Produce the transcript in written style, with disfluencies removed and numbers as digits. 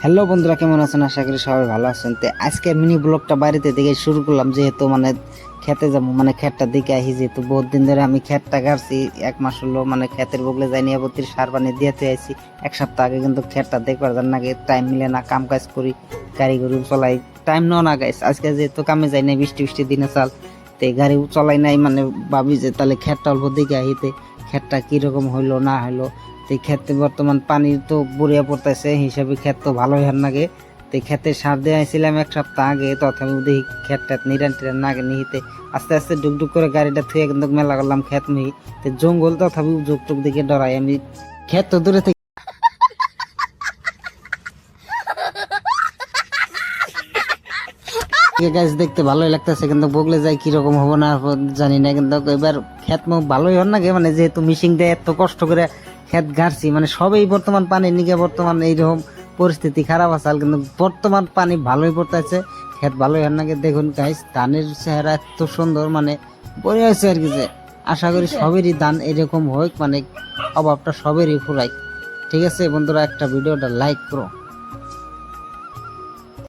Hello বন্ধুরা, কেমন আছেন? আশা করি সবাই ভালো আছেন। তো আজকে মিনি ব্লগটা বাড়িতে দেখে শুরু করলাম, যেহেতু খেতে যাবো, খেতটা দিকে আসি। যেহেতু বহুত দিন ধরে আমি খেতটা গাড়ছি, 1 মাস হলো খেতের বগলে যাইনি, এবতির সার পানি দিয়েতে আইছি। 1 সপ্তাহ আগে কিন্তু খেতটা দেখবার জন্য আগে টাইম মিলে না, কাম কাজ করি, গাড়ি গরু চলাই, টাইম না গাইস। আজকে যেহেতু কামে যাই নাই, বৃষ্টি বৃষ্টি দিনে চাল, তো গাড়ি চলাই নাই, ভাবি যে তাহলে খেতটা অল্প দিকে আহিতে খেতটা কিরকম হইলো না হইলো। তো ক্ষেতে বর্তমান পানি তো বড়িয়া পড়তেছে, হিসাবে ক্ষেত তো ভালোই হার নাগে। তো ক্ষেতে সার দিয়ে আইছিলাম 1 সপ্তাহ আগে, তথাপি দেখি ক্ষেতটা নিরান টিরান নাগে নিহিতে আস্তে আস্তে ডুকডুক করে গাড়িটা থুয়ে কিন্তু মেলা করলাম ক্ষেত মিহি। তো জঙ্গল তথাপি ঝুক টুক দিকে ডরাই আমি, ক্ষেত তো দূরে থেকে গাছ দেখতে ভালোই লাগতেছে, কিন্তু বগলে যাই কিরকম হবো না জানি না। কিন্তু এবার ক্ষেত মুখ ভালোই হন নাগে, যেহেতু মিশিং দিয়ে এত কষ্ট করে ক্ষেত গাড়ছি, সবই বর্তমান পানি নিগে বর্তমান এইরকম পরিস্থিতি খারাপ আছে। কিন্তু বর্তমান পানি ভালোই পড়তেছে, ক্ষেত ভালোই হন নাগে। দেখুন গাইস, ধানের চেহারা এত সুন্দর, বড় হয়েছে আর কি। যে আশা করি সবেরই ধান এরকম হোক, অভাবটা সবেরই ফুরাই। ঠিক আছে বন্ধুরা, একটা ভিডিওটা লাইক করো।